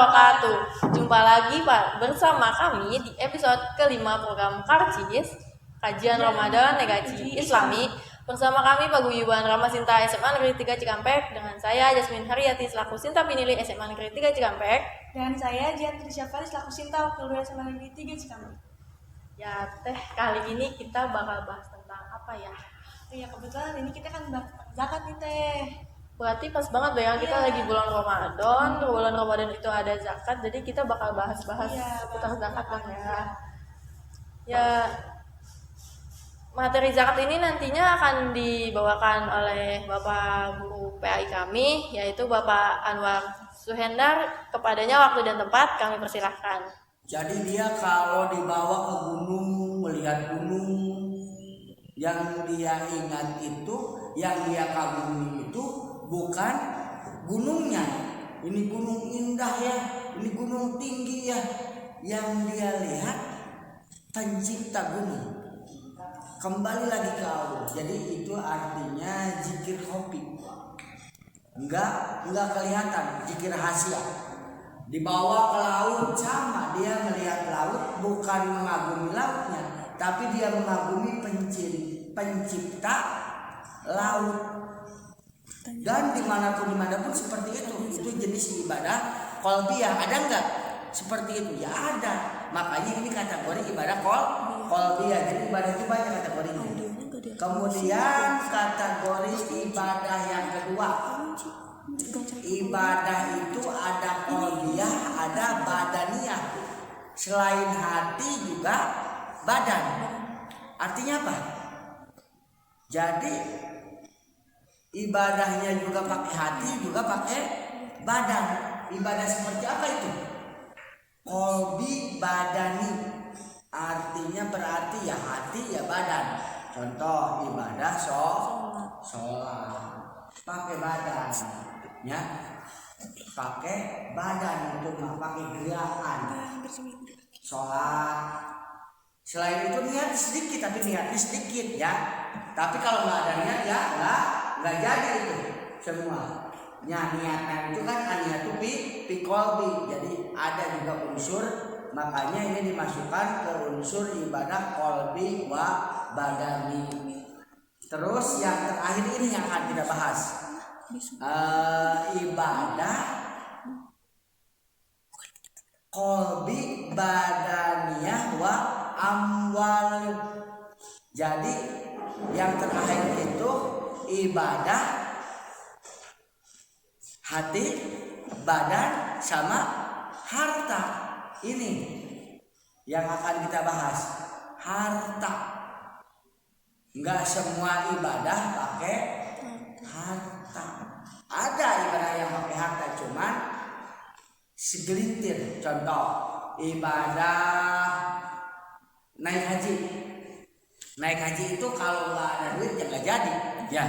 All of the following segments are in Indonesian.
wabarakatuh. Jumpa lagi Pak bersama kami di episode kelima program Karcis, Kajian Ramadan Negaji Islami. Bersama kami Paguyuban Ramasinta SMA Negeri 3 Cikampek, dengan saya Jasmine Haryati selaku Sinta Pinili SMA Negeri 3 Cikampek, dan saya Jian Trisyafari selaku Sinta Wakil Guru SMA Negeri 3 Cikampek. Ya kali ini kita bakal bahas tentang apa ya? Iya, kebetulan ini kita kan bahas zakat nih Teh. Berarti pas banget ya, kita lagi bulan Ramadan. Bulan Ramadan itu ada zakat, jadi kita bakal bahas-bahas seputar zakat kan ya. Ya, materi zakat ini nantinya akan dibawakan oleh Bapak Guru PAI kami, yaitu Bapak Anwar Suhendar. Kepadanya waktu dan tempat kami persilahkan. Jadi dia kalau dibawa ke gunung, melihat gunung, yang dia ingat itu, yang dia kagumi itu bukan gunungnya. Ini gunung indah ya, ini gunung tinggi ya. Yang dia lihat pencipta gunung. Kembali lagi ke Allah. Jadi itu artinya zikir hobi. Enggak kelihatan zikir rahasia. Dibawa ke laut sama, dia melihat laut bukan mengagumi lautnya, tapi dia mengagumi pencipta laut. Dan dimanapun seperti itu jenis ibadah qalbiyah. Ada enggak seperti itu? Ya ada. Makanya ini kategori ibadah qalbiyah. Jadi ibadah itu banyak kategorinya. Kemudian kategori ibadah yang kedua, ibadah itu ada qalbiyah, ada badaniyah. Selain hati juga badan. Artinya apa? Jadi ibadahnya juga pakai hati, juga pakai badan. Ibadah seperti apa itu? Qalbi badani. Artinya berarti ya hati ya badan. Contoh ibadah sholat pakai badan, ya, pakai badan untuk pakai gerakan sholat. Selain itu niat sedikit, tapi niatnya sedikit ya. Tapi kalau nggak ada niat ya nggak jadi itu semua. Niatnya itu kan niat itu pikolbi. Jadi ada juga unsur, makanya ini dimasukkan ke unsur ibadah kolbi wa badani. Terus yang terakhir ini yang akan kita bahas, ibadah kolbi badaniyah wa amwal. Jadi yang terakhir itu ibadah hati, badan, sama harta. Ini yang akan kita bahas, harta. Enggak semua ibadah pakai harta. Ada ibadah yang pakai harta, cuman segelintir. Contoh ibadah naik haji. Naik haji itu kalau nggak ada duit ya nggak jadi, ya.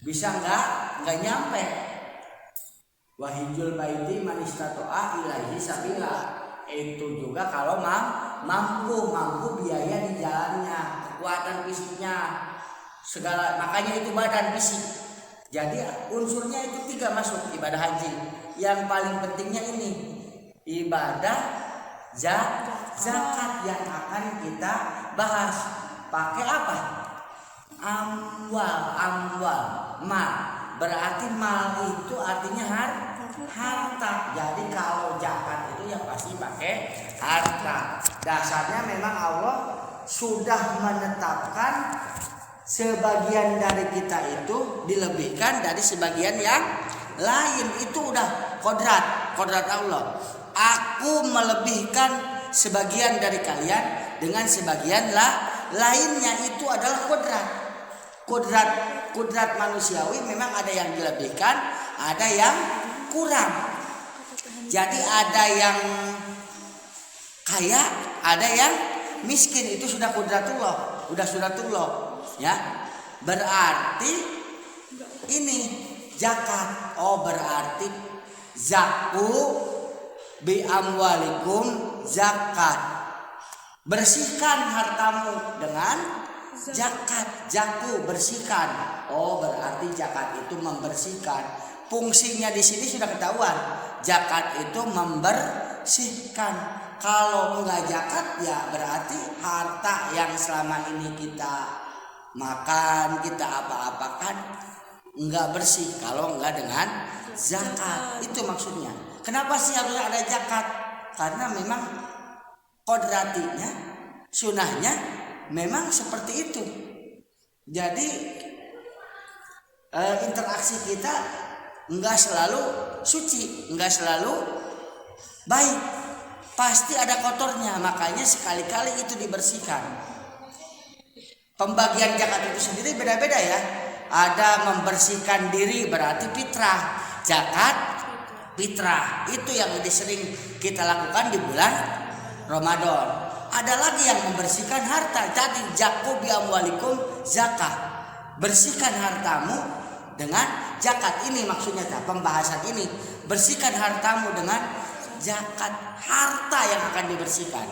Bisa nggak nyampe. Wahijul baiti man istata'a ilaihi sabila. Itu juga kalau mampu biaya di jalannya, kekuatan fisiknya, segala. Makanya itu badan fisik. Jadi unsurnya itu 3 masuk ibadah haji. Yang paling pentingnya ini ibadah zakat yang akan kita bahas. Pakai apa? Amwal, mal. Berarti mal itu artinya harta. Jadi kalau zakat itu ya pasti pakai harta. Dasarnya memang Allah sudah menetapkan sebagian dari kita itu dilebihkan dari sebagian yang lain. Itu udah kodrat Allah. Aku melebihkan sebagian dari kalian dengan sebagian lainnya. Itu adalah kodrat manusiawi. Memang ada yang dilebihkan, ada yang kurang. Jadi ada yang kaya, ada yang miskin. Itu sudah kodratullah, ya. Berarti ini zakat. Oh, berarti zaku bi amwalikum zakat. Bersihkan hartamu dengan zakat. Zaku, bersihkan. Oh, berarti zakat itu membersihkan. Fungsinya di sini sudah ketahuan. zakat itu membersihkan. Kalau enggak zakat ya berarti harta yang selama ini kita makan, kita apa-apakan enggak bersih kalau enggak dengan zakat. Itu maksudnya. Kenapa sih harus ada zakat? Karena memang kodratinya, sunahnya memang seperti itu. Jadi interaksi kita enggak selalu suci, enggak selalu baik. Pasti ada kotornya, makanya sekali-kali itu dibersihkan. Pembagian zakat itu sendiri beda-beda ya. Ada membersihkan diri berarti fitrah. Zakat fitrah itu yang lebih sering kita lakukan di bulan Ramadan. Ada lagi yang membersihkan harta. Jadi zaku bi amwalikum zakah. Bersihkan hartamu dengan zakat. Ini maksudnya pembahasan ini. Bersihkan hartamu dengan zakat, harta yang akan dibersihkan.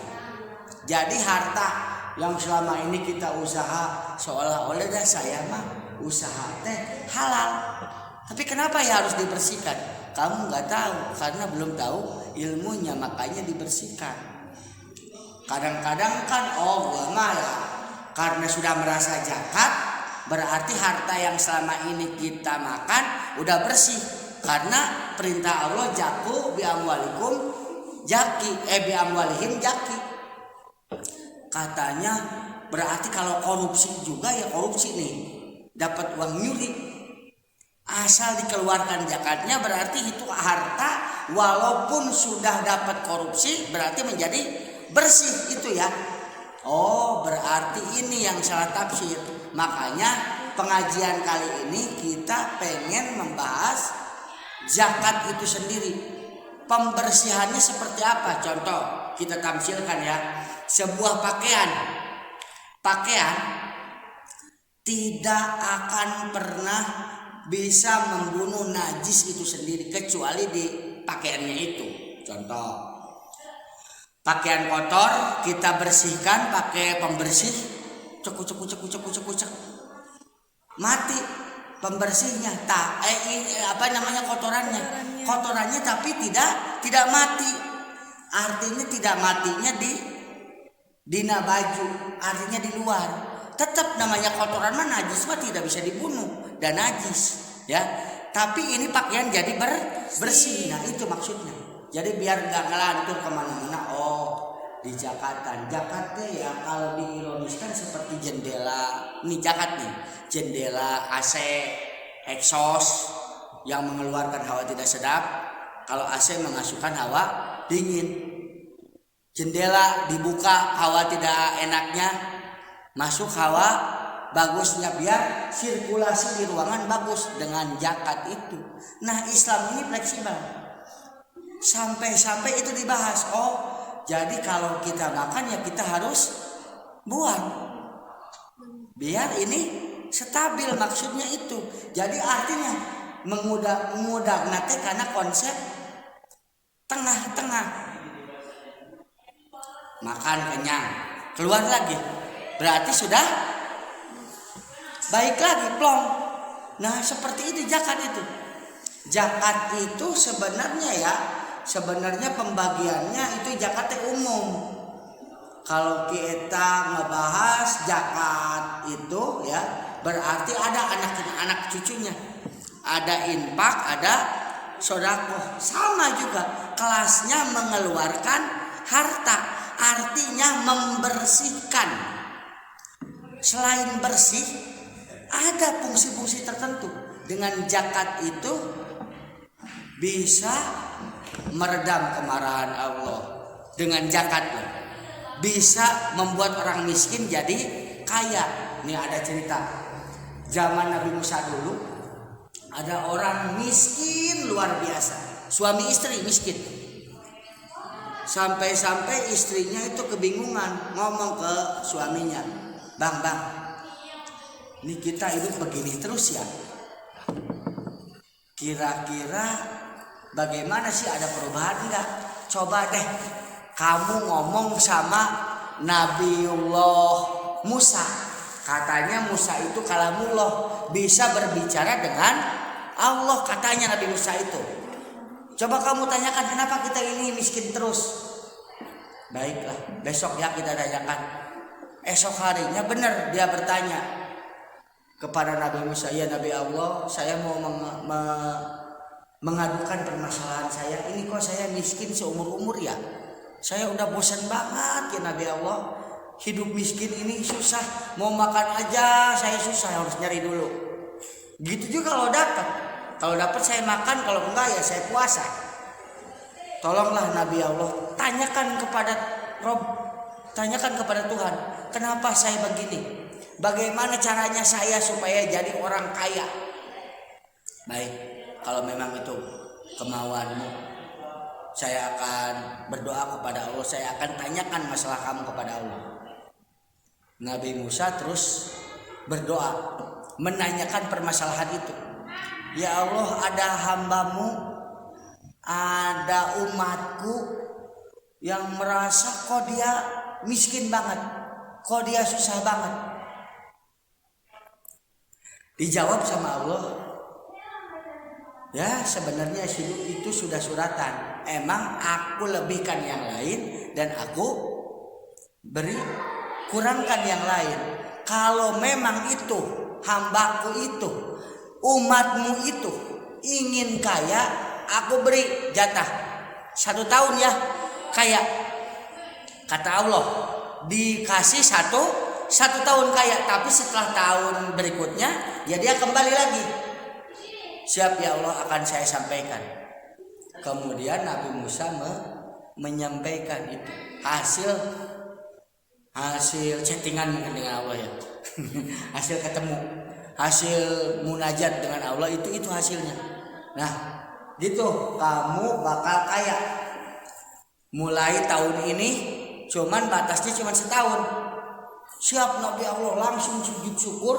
Jadi harta yang selama ini kita usaha seolah-olah dah saya mah usaha teh halal. Tapi kenapa ya harus dibersihkan? Kamu nggak tahu karena belum tahu ilmunya, makanya dibersihkan. Kadang-kadang kan gua mah ya karena sudah merasa zakat berarti harta yang selama ini kita makan udah bersih. Karena perintah Allah jaku bi amwalikum jaki bi amwalihim jaki. Katanya berarti kalau korupsi juga ya korupsi nih. Dapat uang nyuri. Asal dikeluarkan zakatnya berarti itu harta walaupun sudah dapat korupsi berarti menjadi bersih itu ya. Oh, berarti ini yang salah tafsir. Makanya pengajian kali ini kita pengen membahas zakat itu sendiri. Pembersihannya seperti apa? Contoh, kita tamsilkan ya. Sebuah pakaian tidak akan pernah bisa membunuh najis itu sendiri kecuali di pakaiannya itu. Contoh, pakaian kotor kita bersihkan pakai pembersih, cek. Mati pembersihnya, kotorannya tapi tidak mati. Artinya tidak matinya di dina baju, artinya di luar. Tetap namanya kotoran mah najis mah tidak bisa dibunuh dan najis ya. Tapi ini pakaian jadi bersih. Nah itu maksudnya. Jadi biar nggak ngelantur kemana-mana. Oh di zakatan. Zakatnya ya kalau diironiskan seperti jendela. Ini zakat nih. Jendela, AC, exhaust yang mengeluarkan hawa tidak sedap. Kalau AC mengasuhkan hawa dingin. Jendela dibuka hawa tidak enaknya, masuk hawa bagusnya biar sirkulasi di ruangan bagus dengan zakat itu. Nah Islam ini fleksibel. Sampai itu dibahas. Oh jadi kalau kita makan ya kita harus buang. Biar ini stabil maksudnya itu. Jadi artinya mengudak nate karena konsep tengah-tengah. Makan kenyang, keluar lagi. Berarti sudah baik lagi, plong. Nah, seperti itu zakat itu. Zakat itu sebenarnya pembagiannya itu zakatnya umum. Kalau kita ngebahas zakat itu ya berarti ada anak cucunya. Ada infak, ada sedekah. Sama juga kelasnya mengeluarkan harta. Artinya membersihkan. Selain bersih ada fungsi-fungsi tertentu. Dengan zakat itu bisa meredam kemarahan Allah. Dengan zakatnya bisa membuat orang miskin jadi kaya. Ini ada cerita zaman Nabi Musa dulu, ada orang miskin luar biasa, suami istri miskin. Sampai istrinya itu kebingungan ngomong ke suaminya, bang, ini kita hidup begini terus ya. Kira-kira bagaimana sih, ada perubahan enggak? Coba deh kamu ngomong sama Nabiullah Musa. Katanya Musa itu kalamullah, bisa berbicara dengan Allah katanya Nabi Musa itu. Coba kamu tanyakan kenapa kita ini miskin terus. Baiklah, besok ya kita tanyakan. Esok harinya benar dia bertanya kepada Nabi Musa, ya Nabi Allah, saya mau mengadukan permasalahan saya. Ini kok saya miskin seumur-umur ya. Saya udah bosan banget ya Nabi Allah. Hidup miskin ini susah. Mau makan aja saya susah, harus nyari dulu. Gitu juga kalau dapat. Kalau dapat saya makan, kalau enggak ya saya puasa. Tolonglah Nabi Allah, tanyakan kepada Rob, tanyakan kepada Tuhan, kenapa saya begini? Bagaimana caranya saya supaya jadi orang kaya? Baik, kalau memang itu kemauanmu, saya akan berdoa kepada Allah, saya akan tanyakan masalah kamu kepada Allah. Nabi Musa terus berdoa, menanyakan permasalahan itu. Ya Allah, ada hambamu, ada umatku yang merasa kok dia miskin banget, kok dia susah banget. Dijawab sama Allah, ya sebenarnya hidup itu sudah suratan. Emang aku lebihkan yang lain dan aku beri kurangkan yang lain. Kalau memang itu hambaku itu, umatmu itu ingin kaya, aku beri jatah 1 tahun ya kaya. Kata Allah, dikasih satu tahun kaya, tapi setelah tahun berikutnya ya dia kembali lagi. Siap ya Allah, akan saya sampaikan. Kemudian Nabi Musa menyampaikan itu hasil chattingan mungkin dengan Allah ya. Hasil ketemu, hasil munajat dengan Allah itu hasilnya. Nah, gitu kamu bakal kaya. Mulai tahun ini cuman batasnya cuma setahun. Siap Nabi Allah, langsung sujud syukur,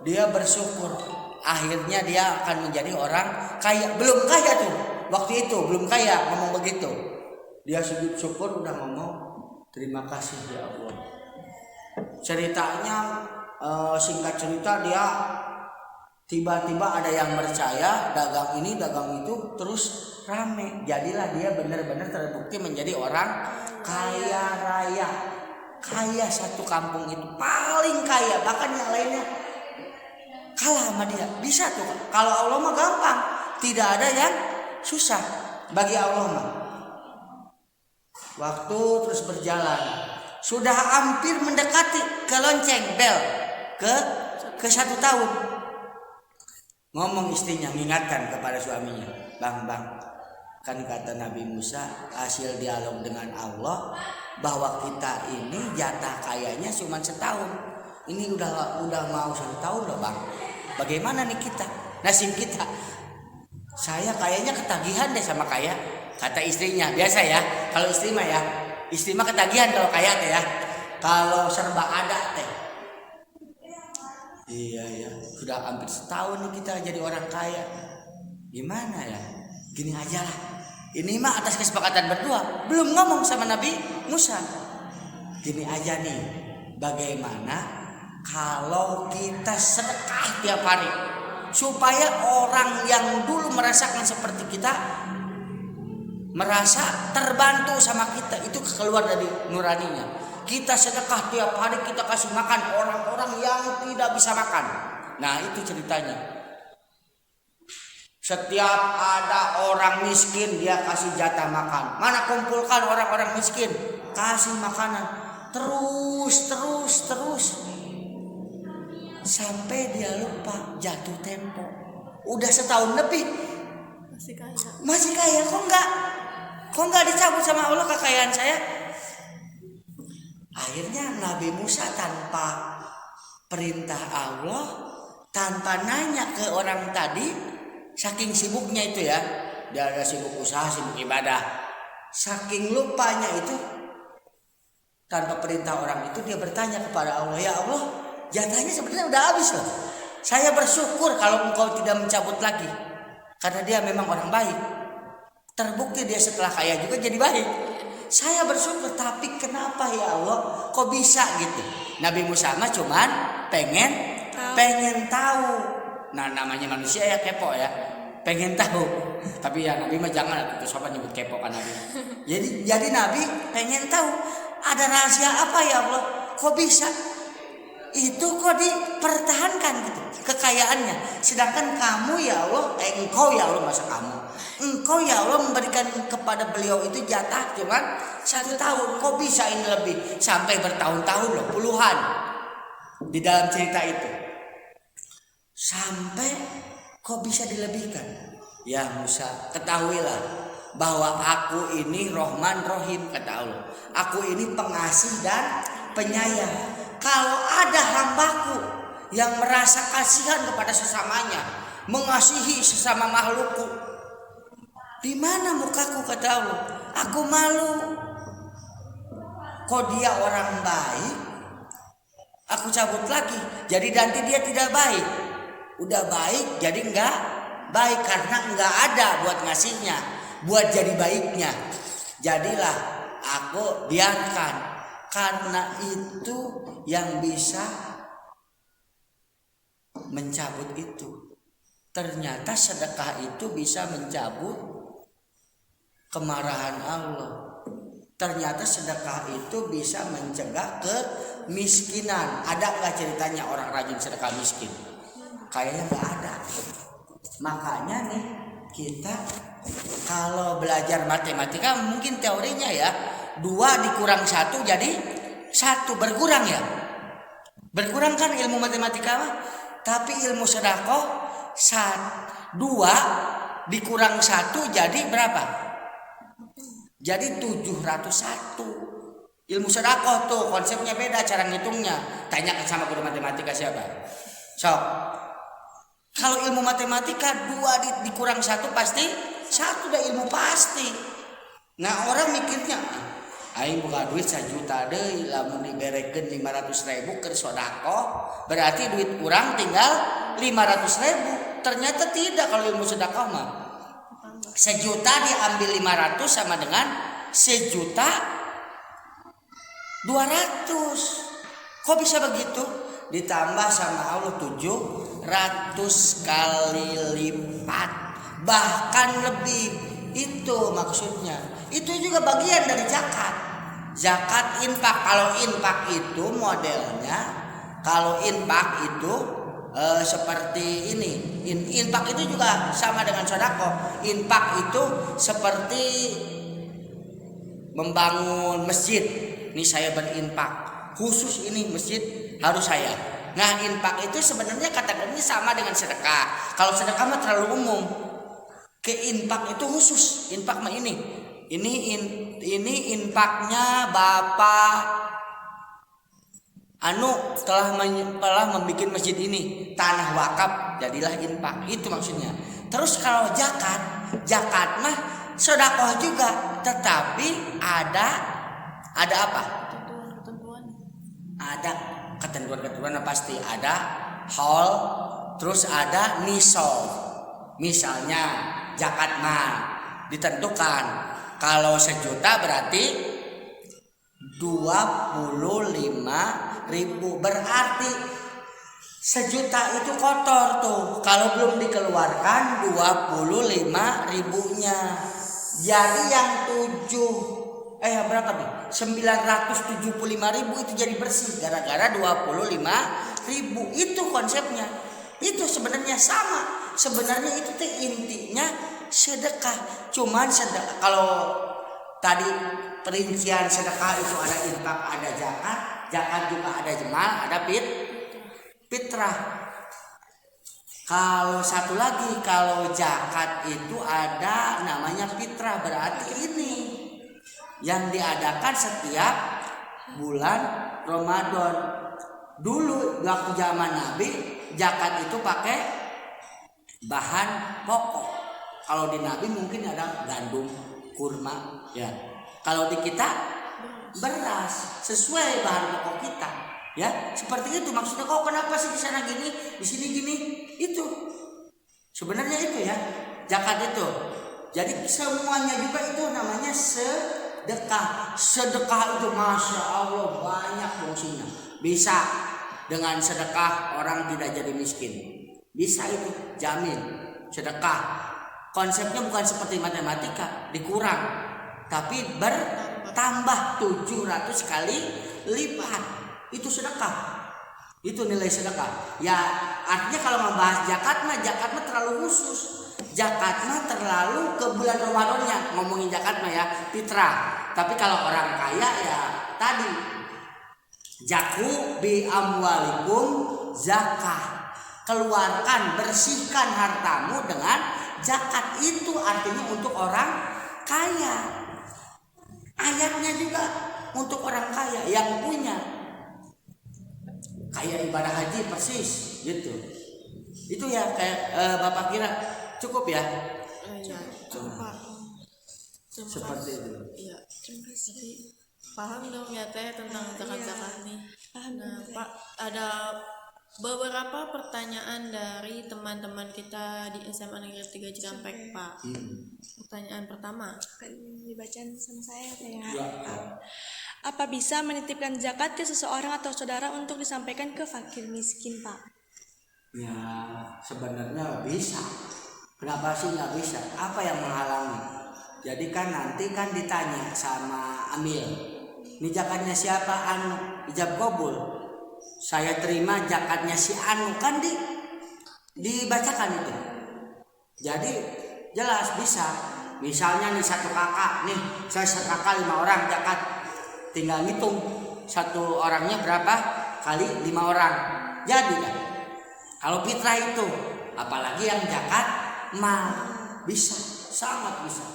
dia bersyukur. Akhirnya dia akan menjadi orang kaya. Belum kaya tuh, waktu itu belum kaya ngomong begitu. Dia sujud syukur udah ngomong terima kasih ya Allah. Ceritanya singkat cerita, dia tiba-tiba ada yang percaya, dagang ini dagang itu terus rame. Jadilah dia benar-benar terbukti menjadi orang kaya raya. Kaya satu kampung itu, paling kaya, bahkan yang lainnya kalah sama dia. Bisa tuh. Kalau Allah mah gampang, tidak ada yang susah bagi Allah mah. Waktu terus berjalan, sudah hampir mendekati ke lonceng bel ke 1 tahun. Ngomong istrinya, mengingatkan kepada suaminya, bang, kan kata Nabi Musa hasil dialog dengan Allah bahwa kita ini jatah kayanya cuma setahun. Ini udah mau 1 tahun loh bang. Bagaimana nih kita, nasib kita? Saya kayaknya ketagihan deh sama kaya, kata istrinya. Biasa ya, kalau istri mah ya, istri mah ketagihan kalau kaya teh ya, kalau serba ada teh. Iya ya, sudah hampir setahun nih kita jadi orang kaya. Gimana ya? Gini aja lah. Ini mah atas kesepakatan berdua, belum ngomong sama Nabi Musa. Gini aja nih, bagaimana kalau kita sedekah tiap hari supaya orang yang dulu merasakan seperti kita merasa terbantu sama kita, itu keluar dari nuraninya. Kita sedekah tiap hari, kita kasih makan orang-orang yang tidak bisa makan. Nah itu ceritanya. Setiap ada orang miskin dia kasih jatah makan. Mana kumpulkan orang-orang miskin, kasih makanan. Terus sampai dia lupa jatuh tempo. Udah setahun lebih masih kaya. Kok enggak dicabut sama Allah kekayaan saya? Akhirnya Nabi Musa tanpa perintah Allah, tanpa nanya ke orang tadi, saking sibuknya itu ya, dia ada sibuk usaha, sibuk ibadah, saking lupanya itu, tanpa perintah orang itu dia bertanya kepada Allah, ya Allah, jatahnya sebenarnya udah habis loh. Saya bersyukur kalau engkau tidak mencabut lagi, karena dia memang orang baik. Terbukti dia setelah kaya juga jadi baik. Saya bersyukur, tapi kenapa ya Allah kok bisa gitu? Nabi Musa mah cuman pengen tahu. Nah namanya manusia ya kepo ya. pengen tahu. Tapi ya Nabi mah jangan itu sobat nyebut kepo kan Nabi. Jadi Nabi pengen tahu ada rahasia apa ya Allah? Kok bisa itu kok dipertahankan gitu kekayaannya, sedangkan kamu ya Allah, engkau ya Allah, masa kamu, engkau ya Allah memberikan kepada beliau itu jatah cuman 1 tahun, kok bisa ini lebih sampai bertahun-tahun loh, puluhan di dalam cerita itu, sampai kok bisa dilebihkan? Ya Musa, ketahuilah bahwa aku ini Rahman Rahim, kata Allah, aku ini pengasih dan penyayang. Kalau ada hambaku yang merasa kasihan kepada sesamanya, mengasihi sesama makhlukku, di mana mukaku, kata Allah? Aku malu. Kok dia orang baik, aku cabut lagi. Jadi nanti dia tidak baik. Udah baik jadi enggak baik karena enggak ada buat ngasihnya, buat jadi baiknya. Jadilah aku biarkan. Karena itu yang bisa mencabut itu. Ternyata sedekah itu bisa mencabut kemarahan Allah. Ternyata sedekah itu bisa mencegah kemiskinan. Ada nggak ceritanya orang rajin sedekah miskin? Kayaknya nggak ada. Makanya nih kita kalau belajar matematika mungkin teorinya ya 2 dikurang 1 jadi 1, berkurang ya. Berkurang kan ilmu matematika mah. Tapi ilmu sedekah 2 dikurang 1 jadi berapa? Jadi 701. Ilmu sedekah tuh konsepnya beda, cara ngitungnya. Tanyakan sama guru matematika siapa? Sok. Kalau ilmu matematika 2 dikurang 1 pasti 1, udah ilmu pasti. Nah orang mikirnya aing buka duit 1 juta deui, lamun diberekeun 500.000 keur sedekah, berarti duit urang tinggal 500.000. Ternyata tidak, kalau ilmu sedekah mah 1 juta diambil 500 sama dengan 1.200.000. Kok bisa begitu? Ditambah sama Allah 700 kali lipat, bahkan lebih. Itu maksudnya. Itu juga bagian dari zakat. Zakat infak. Kalau infak itu modelnya, kalau infak itu seperti ini. Infak itu juga sama dengan sedekah. Infak itu seperti membangun masjid. Ini saya berinfak khusus, ini masjid harus saya. Nah infak itu sebenarnya kategorinya sama dengan sedekah. Kalau sedekah mah terlalu umum. Ke infak itu khusus. Infak mah ini infaknya Bapak anu telah membuat masjid ini, tanah wakaf, jadilah infak. Itu maksudnya. Terus kalau zakat mah sedekah juga, tetapi ada apa? Ada ketentuan pasti, ada haul, terus ada nisab. Misalnya zakat mah ditentukan kalau 1 juta berarti 25.000, berarti 1 juta itu kotor tuh kalau belum dikeluarkan 25.000-nya. Jadi yang berapa nih? 975.000 itu jadi bersih gara-gara 25.000. Itu konsepnya. Itu sebenarnya sama. Sebenarnya itu tuh intinya sedekah. Cuman sedekah, kalau tadi perincian sedekah itu ada infak, ada zakat juga ada jemal, ada fitrah. Kalau satu lagi, kalau zakat itu ada namanya fitrah, berarti ini yang diadakan setiap bulan Ramadan. Dulu waktu zaman Nabi, zakat itu pakai bahan pokok. Kalau di Nabi mungkin ada gandum, kurma, ya. Kalau di kita beras, sesuai bahan pokok kita, ya. Seperti itu maksudnya. Kok kenapa sih di sana gini, di sini gini? Itu sebenarnya itu ya, zakat itu. Jadi semuanya juga itu namanya sedekah. Sedekah itu masya Allah banyak fungsinya. Bisa dengan sedekah orang tidak jadi miskin. Bisa itu, jamin. Sedekah konsepnya bukan seperti matematika dikurang, tapi bertambah 700 kali lipat. Itu sedekah. Itu nilai sedekah. Ya artinya kalau membahas zakat mah terlalu khusus. Zakat mah terlalu ke bulan Ramadannya ngomongin zakat mah ya fitrah. Tapi kalau orang kaya ya tadi zaku bi amwalikum zakah. Keluarkan, bersihkan hartamu dengan zakat. Itu artinya untuk orang kaya. Ayatnya juga untuk orang kaya yang punya. Kayak ibadah haji persis gitu. Itu ya kayak Bapak kira cukup ya? Iya, cukup Pak. Seperti itu. Iya, terima kasih. Paham dong ya Teh tentang zakat-zakat nih. Nah, Pak, ada beberapa pertanyaan dari teman-teman kita di SMA Negeri 3 Cikampek, Pak. Pertanyaan pertama. Dibacain sama saya ya. Ya. Apa bisa menitipkan zakat ke seseorang atau saudara untuk disampaikan ke fakir miskin, Pak? Ya sebenarnya bisa. Kenapa sih nggak bisa? Apa yang menghalangi? Jadi kan nanti kan ditanya sama Amil, ini zakatnya siapa? Anu, ijab kabul. Saya terima zakatnya si Anu, kan dibacakan itu. Jadi jelas bisa. Misalnya nih satu kakak nih, saya kakak 5 orang zakat. Tinggal ngitung satu orangnya berapa kali 5 orang. Jadi kan kalau fitrah itu apalagi yang zakat mal bisa, sangat bisa.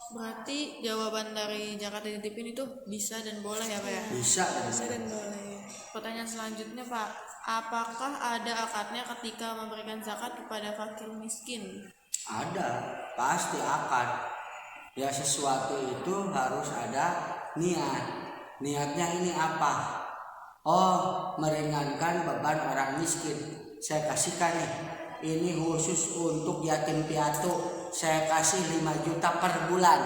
Berarti jawaban dari zakat dititipin itu bisa dan boleh ya Pak ya? Bisa Dan boleh. Pertanyaan selanjutnya Pak, apakah ada akadnya ketika memberikan zakat kepada fakir miskin? Ada, pasti akad. Ya sesuatu itu harus ada niat. Niatnya ini apa? Oh, meringankan beban orang miskin. Saya kasihkan nih, ini khusus untuk yatim piatu. Saya kasih 5 juta per bulan.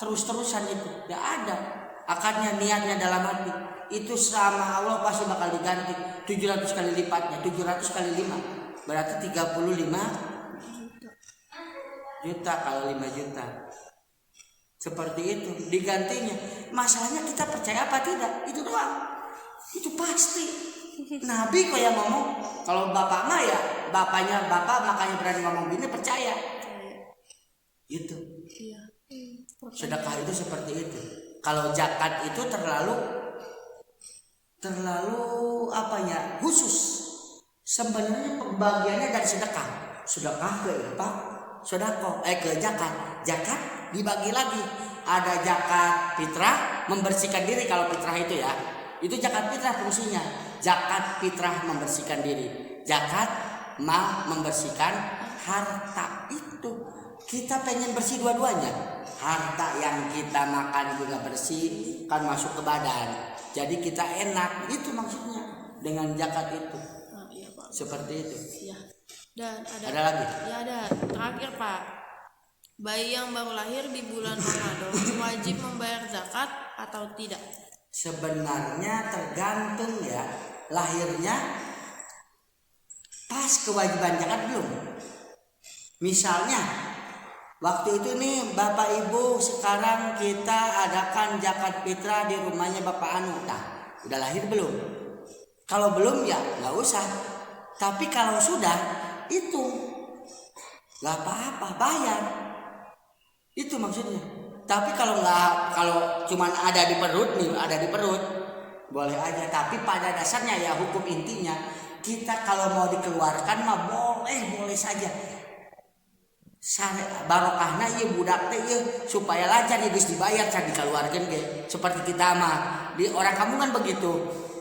Terus-terusan itu. Ya ada. Akadnya, niatnya dalam hati. Itu sama Allah pasti bakal diganti 700 kali lipatnya. 700 kali 5 berarti 35 juta kalau 5 juta. Seperti itu digantinya. Masalahnya kita percaya apa tidak? Itu doang. Itu pasti. Nabi kok yang ngomong. Kalau bapak mah ya bapaknya bapak makanya berani ngomong gini, percaya. Itu. Iya. Sedekah itu seperti itu. Kalau zakat itu terlalu apa ya? Khusus. Sebenarnya pembagiannya dari sedekah. Sedekah ke infak, sedekah ke zakat. Zakat dibagi lagi, ada zakat fitrah membersihkan diri. Kalau fitrah itu ya, itu zakat fitrah fungsinya. Zakat fitrah membersihkan diri, zakat mal membersihkan harta. Itu kita pengen bersih dua-duanya. Harta yang kita makan juga bersih, kan masuk ke badan, jadi kita enak. Itu maksudnya dengan zakat itu. Iya Pak. Seperti itu. Iya. Dan Ada lagi? Ya ada. Terakhir Pak, bayi yang baru lahir di bulan Ramadan wajib membayar zakat atau tidak? Sebenarnya tergantung ya, lahirnya pas kewajiban zakat belum. Misalnya waktu itu nih Bapak Ibu sekarang kita adakan zakat fitrah di rumahnya Bapak Anu, udah lahir belum? Kalau belum ya nggak usah. Tapi kalau sudah itu nggak apa-apa, bayar. Itu maksudnya. Tapi kalau cuman ada di perut nih, boleh aja. Tapi pada dasarnya ya hukum intinya kita kalau mau dikeluarkan mah boleh saja. Barokahna ieu budak teh ieu supaya lancar geus dibayar can dikeluarkeun ge. Seperti kita mah di orang kamu kan begitu.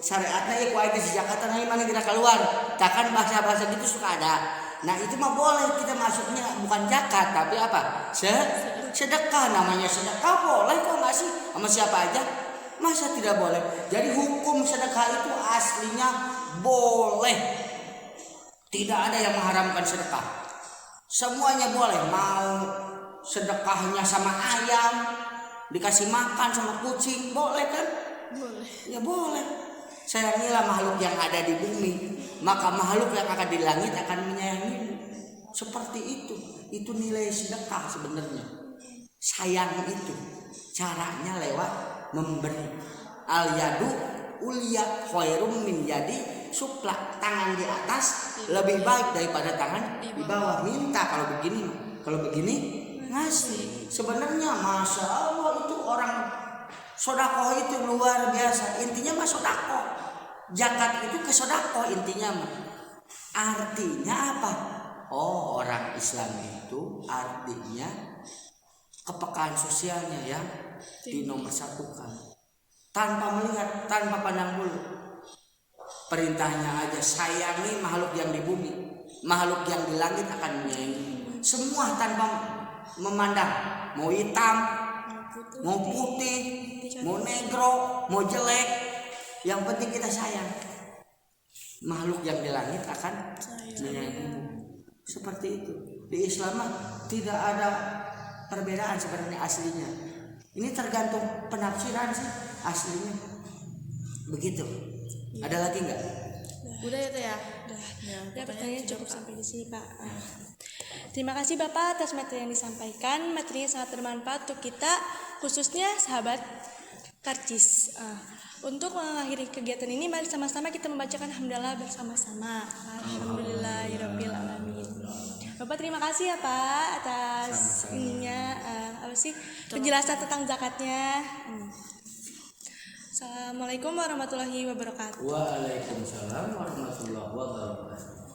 Syariatna ieu ku aya di Jakarta na mana kita keluar. Takkan bahasa-bahasa gitu suka ada. Nah itu mah boleh, kita masuknya bukan zakat tapi apa? Sedekah, namanya sedekah boleh kok ngasih sama siapa aja. Masa tidak boleh? Jadi hukum sedekah itu aslinya boleh. Tidak ada yang mengharamkan sedekah. Semuanya boleh. Mau sedekahnya sama ayam, dikasih makan sama kucing, boleh kan? Boleh. Ya boleh. Sayangilah makhluk yang ada di bumi, maka makhluk yang akan di langit akan menyayangimu. Seperti itu nilai sedekah sebenarnya. Sayang itu caranya lewat memberi. Al yadu ulia khairum min yadi sufla, tangan di atas lebih baik daripada tangan di bawah. Minta kalau begini ngasih. Sebenarnya masya Allah itu orang sodakoh itu luar biasa. Intinya mah sodakoh. Zakat itu ke sodakoh intinya mah. Artinya apa? Oh, orang Islam itu artinya kepekaan sosialnya yang dinomorsatukan. Tanpa melihat, tanpa pandang bulu. Perintahnya aja, sayangi makhluk yang di bumi, makhluk yang di langit akan menyayangi. Semua tanpa memandang, mau hitam, mau putih, mau negro, mau jelek, yang penting kita sayang. Makhluk yang di langit akan menyayangi. Seperti itu. Di Islam tidak ada perbedaan sebenarnya aslinya. Ini tergantung penafsiran sih aslinya. Begitu. Ada lagi nggak? Udah ya Teh ya. Ya, pertanyaan cukup sampai di sini Pak. Terima kasih Bapak atas materi yang disampaikan. Materinya sangat bermanfaat untuk kita, khususnya sahabat Karcis. Untuk mengakhiri kegiatan ini, mari sama-sama kita membacakan hamdalah bersama-sama. Alhamdulillahirabbil alamin. Bapak terima kasih ya Pak atas ininya penjelasan tentang zakatnya. Assalamualaikum warahmatullahi wabarakatuh. Waalaikumsalam warahmatullahi wabarakatuh.